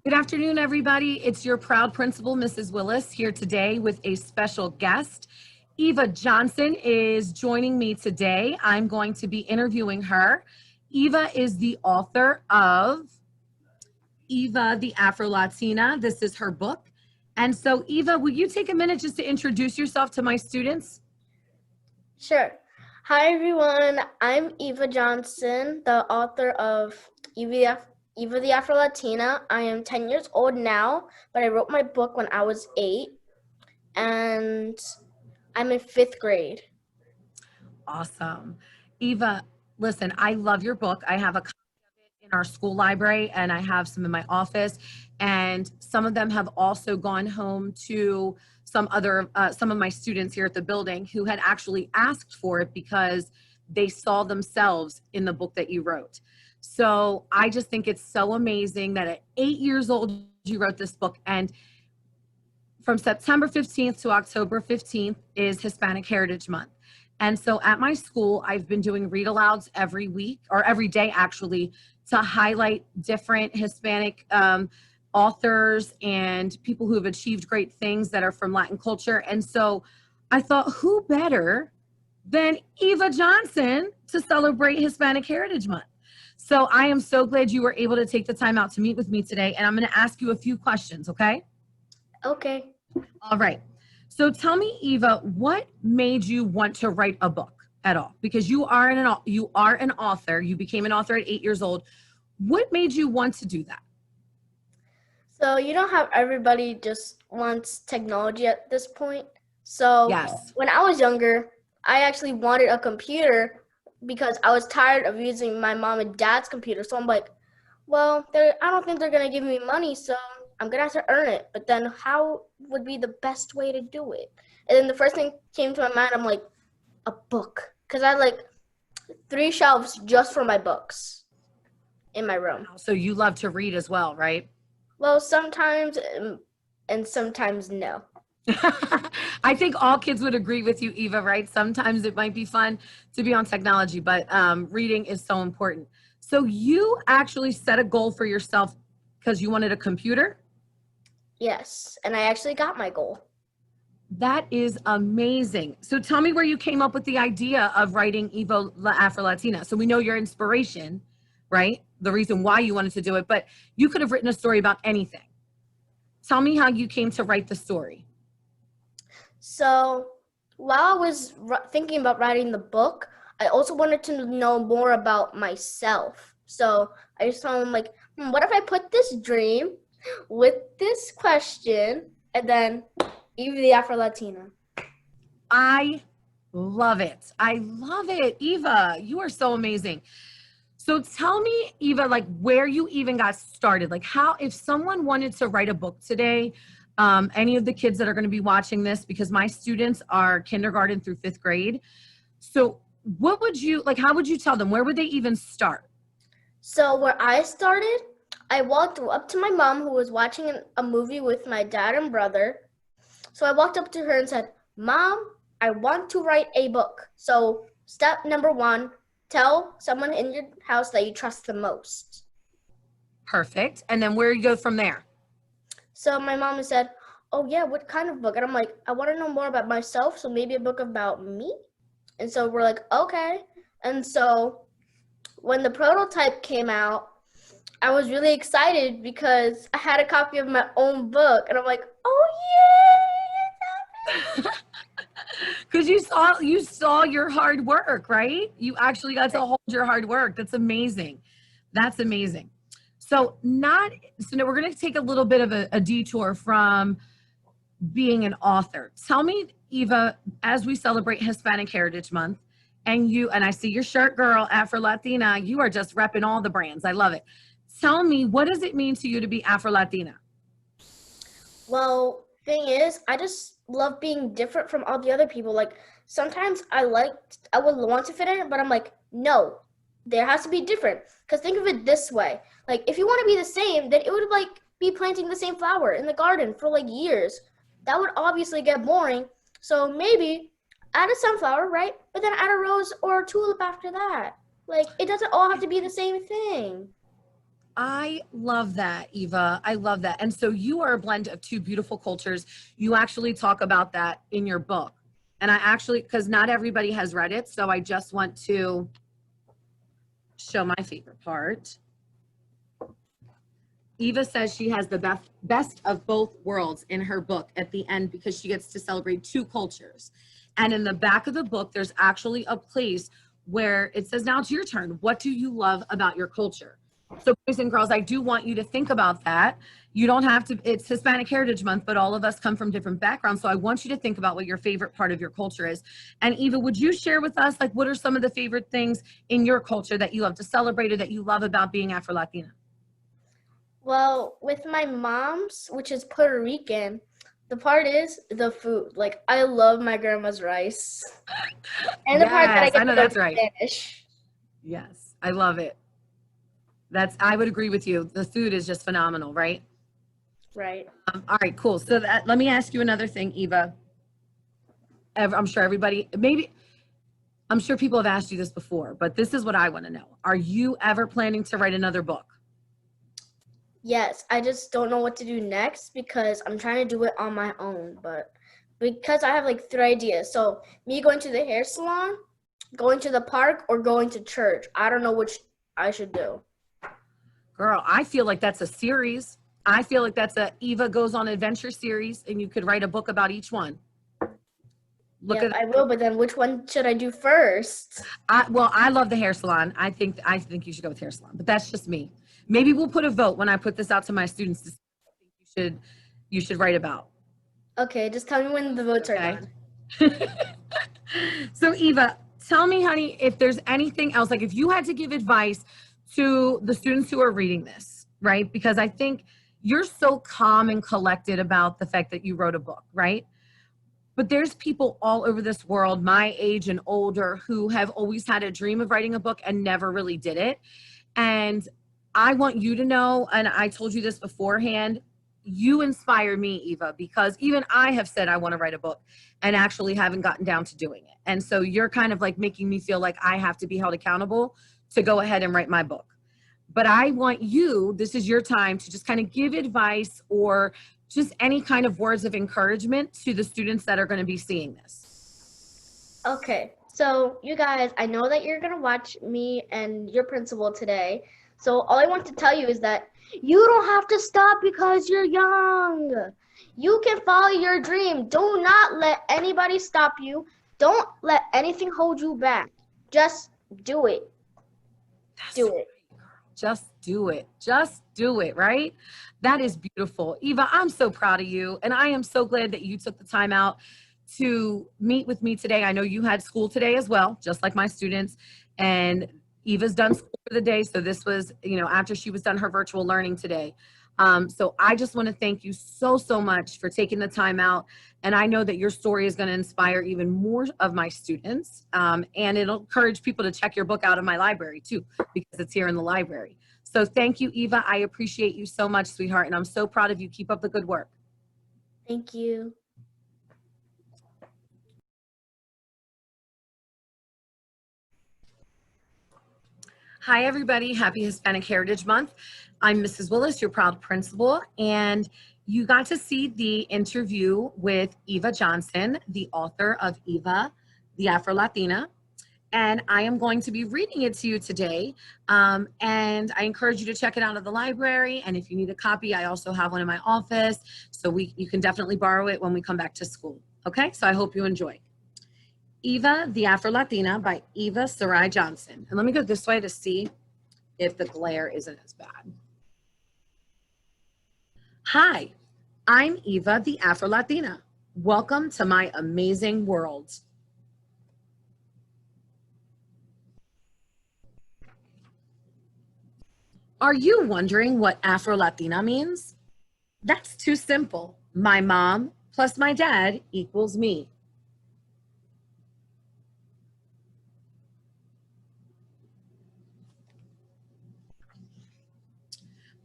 Good afternoon, everybody. It's your proud principal, Mrs. Willis, here today with a special guest. Eva Johnson is joining me today. I'm going to be interviewing her. Eva is the author of Eva the Afro-Latina. This is her book. And so, Eva, will you take a minute just to introduce yourself to my students? Sure. Hi, everyone. I'm Eva Johnson, the author of Eva the Afro-Latina. I am 10 years old now, but I wrote my book when I was 8, and I'm in 5th grade. Awesome. Eva, listen, I love your book. I have a copy of it in our school library and I have some in my office. And some of them have also gone home to some of my students here at the building who had actually asked for it because they saw themselves in the book that you wrote. So I just think it's so amazing that at 8 years old, you wrote this book. And from September 15th to October 15th is Hispanic Heritage Month. And so at my school, I've been doing read alouds every week or every day actually to highlight different Hispanic authors and people who have achieved great things that are from Latin culture. And so I thought, who better than Eva Johnson to celebrate Hispanic Heritage Month? So I am so glad you were able to take the time out to meet with me today. And I'm going to ask you a few questions, okay? Okay. All right. So tell me, Eva, what made you want to write a book at all? Because you are an author. You became an author at 8 years old. What made you want to do that? So you know how everybody just wants technology at this point? So Yes. when I was younger, I actually wanted a computer because I was tired of using my mom and dad's computer. So I'm like, well, I don't think they're going to give me money, so I'm going to have to earn it. But then how would be the best way to do it? And then the first thing came to my mind, I'm like, a book. Because I had like 3 shelves just for my books in my room. So you love to read as well, right? Well, sometimes and sometimes no. I think all kids would agree with you, Eva, right? Sometimes it might be fun to be on technology, but reading is so important. So you actually set a goal for yourself because you wanted a computer? Yes, and I actually got my goal. That is amazing. So tell me where you came up with the idea of writing Eva the Afro-Latina. So we know your inspiration, right? The reason why you wanted to do it, but you could have written a story about anything. Tell me how you came to write the story. So while I was thinking about writing the book, I also wanted to know more about myself. So I just told him like, what if I put this dream with this question and then Eva the Afro-Latina? I love it. I love it. Eva, you are so amazing. So tell me, Eva, like where you even got started, like how, if someone wanted to write a book today, any of the kids that are going to be watching this, because my students are kindergarten through 5th grade. So what would you, like, how would you tell them? Where would they even start? So where I started, I walked up to my mom who was watching a movie with my dad and brother. So I walked up to her and said, Mom, I want to write a book. So step number 1, tell someone in your house that you trust the most. Perfect. And then where you go from there? So my mom said, oh yeah, what kind of book? And I'm like, I want to know more about myself, so maybe a book about me. And so we're like, okay. And so when the prototype came out, I was really excited because I had a copy of my own book. And I'm like, oh yeah. Because you saw your hard work, right? You actually got to hold your hard work. That's amazing. That's amazing. So now we're going to take a little bit of a detour from being an author. Tell me, Eva, as we celebrate Hispanic Heritage Month, and I see your shirt, girl, Afro-Latina, you are just repping all the brands. I love it. Tell me, what does it mean to you to be Afro-Latina? Well, thing is, I just love being different from all the other people. Like sometimes I would want to fit in, but I'm like, no, there has to be different. Because think of it this way. Like if you want to be the same, then it would like be planting the same flower in the garden for like years. That would obviously get boring. So maybe add a sunflower, right? But then add a rose or a tulip after that. Like it doesn't all have to be the same thing. I love that, Eva. I love that. And so you are a blend of two beautiful cultures. You actually talk about that in your book. And I actually, because not everybody has read it, so I just want to show my favorite part. Eva says she has the best of both worlds in her book at the end because she gets to celebrate two cultures. And in the back of the book, there's actually a place where it says, now it's your turn. What do you love about your culture? So boys and girls, I do want you to think about that. You don't have to, it's Hispanic Heritage Month, but all of us come from different backgrounds. So I want you to think about what your favorite part of your culture is. And Eva, would you share with us, like, what are some of the favorite things in your culture that you love to celebrate or that you love about being Afro-Latina? Well, with my mom's, which is Puerto Rican, the part is the food. Like, I love my grandma's rice. And the part that I Yes, I get to know learn that's right. Spanish. Yes, I love it. I would agree with you. The food is just phenomenal, right? Right. All right, cool. So let me ask you another thing, Eva. I'm sure everybody, maybe, I'm sure people have asked you this before, but this is what I want to know. Are you ever planning to write another book? Yes, I just don't know what to do next because I'm trying to do it on my own. But because I have like 3 ideas. So, me going to the hair salon, going to the park, or going to church. I don't know which I should do. Girl, I feel like that's a series. I feel like that's a Eva Goes on Adventure series, and you could write a book about each one. Look Yep, at I will, but then which one should I do first? well, I love the hair salon. I think you should go with hair salon, but that's just me. Maybe we'll put a vote when I put this out to my students to see what I think you should write about. Okay, just tell me when the votes are Okay. done. So Eva, tell me, honey, if there's anything else, like if you had to give advice to the students who are reading this, right? Because I think you're so calm and collected about the fact that you wrote a book, right? But there's people all over this world, my age and older, who have always had a dream of writing a book and never really did it. And I want you to know, and I told you this beforehand, you inspire me, Eva, because even I have said I want to write a book and actually haven't gotten down to doing it. And so you're kind of like making me feel like I have to be held accountable to go ahead and write my book. But I want you, this is your time to just kind of give advice or just any kind of words of encouragement to the students that are going to be seeing this. Okay, so you guys, I know that you're gonna watch me and your principal today. So all I want to tell you is that you don't have to stop because you're young. You can follow your dream. Do not let anybody stop you. Don't let anything hold you back. Just do it. That's Do it. right, girl. Just do it. Just do it, right? That is beautiful. Eva, I'm so proud of you. And I am so glad that you took the time out to meet with me today. I know you had school today as well, just like my students. And Eva's done school for the day. So this was, after she was done her virtual learning today. So I just want to thank you so, so much for taking the time out. And I know that your story is going to inspire even more of my students. And it'll encourage people to check your book out in my library too, because it's here in the library. So thank you, Eva. I appreciate you so much, sweetheart. And I'm so proud of you. Keep up the good work. Thank you. Hi, everybody. Happy Hispanic Heritage Month. I'm Mrs. Willis, your proud principal, and you got to see the interview with Eva Johnson, the author of Eva the Afro-Latina. And I am going to be reading it to you today. And I encourage you to check it out at the library. And if you need a copy, I also have one in my office. So you can definitely borrow it when we come back to school. Okay, so I hope you enjoy. Eva the Afro-Latina by Eva Johnson. And let me go this way to see if the glare isn't as bad. Hi, I'm Eva the Afro-Latina. Welcome to my amazing world. Are you wondering what Afro-Latina means? That's too simple. My mom plus my dad equals me.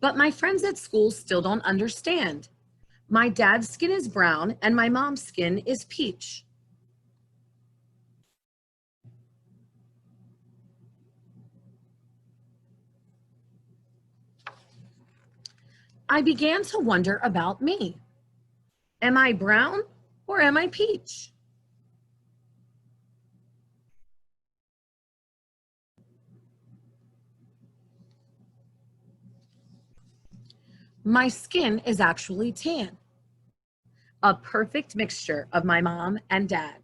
But my friends at school still don't understand. My dad's skin is brown and my mom's skin is peach. I began to wonder about me. Am I brown or am I peach? My skin is actually tan, a perfect mixture of my mom and dad.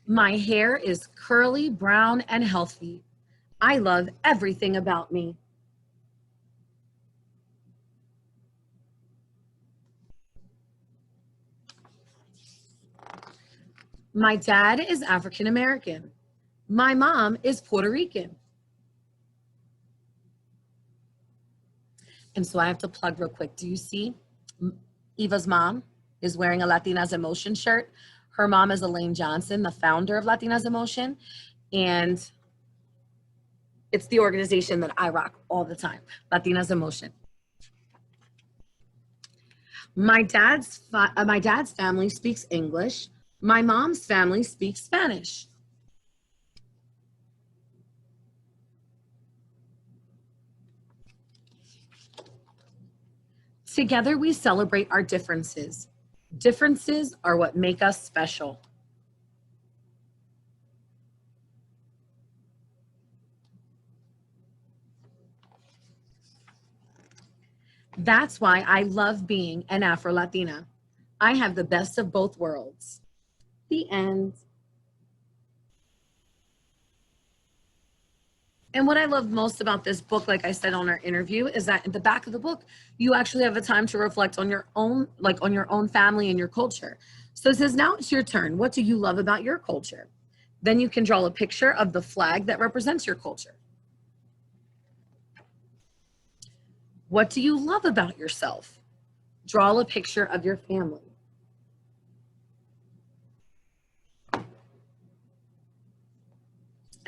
My hair is curly, brown, and healthy. I love everything about me. My dad is African American. My mom is Puerto Rican. And so I have to plug real quick. Do you see Eva's mom is wearing a Latinas Emotion shirt? Her mom is Elaine Johnson, the founder of Latinas Emotion. And it's the organization that I rock all the time, Latinas Emotion. My dad's family speaks English. My mom's family speaks Spanish. Together we celebrate our differences. Differences are what make us special. That's why I love being an Afro-Latina. I have the best of both worlds. The end. And what I love most about this book, like I said on our interview, is that at the back of the book, you actually have a time to reflect on your own, like on your own family and your culture. So it says, now it's your turn. What do you love about your culture? Then you can draw a picture of the flag that represents your culture. What do you love about yourself? Draw a picture of your family.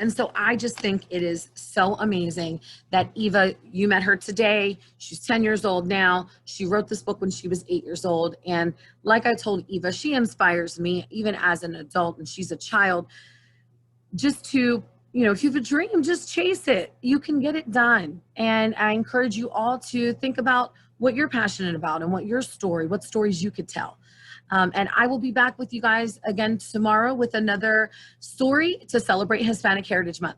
And so I just think it is so amazing that Eva, you met her today. She's 10 years old now. She wrote this book when she was 8 years old. And like I told Eva, she inspires me even as an adult, and she's a child, just to, you know, if you have a dream, just chase it. You can get it done. And I encourage you all to think about what you're passionate about and what your story, what stories you could tell. And I will be back with you guys again tomorrow with another story to celebrate Hispanic Heritage Month.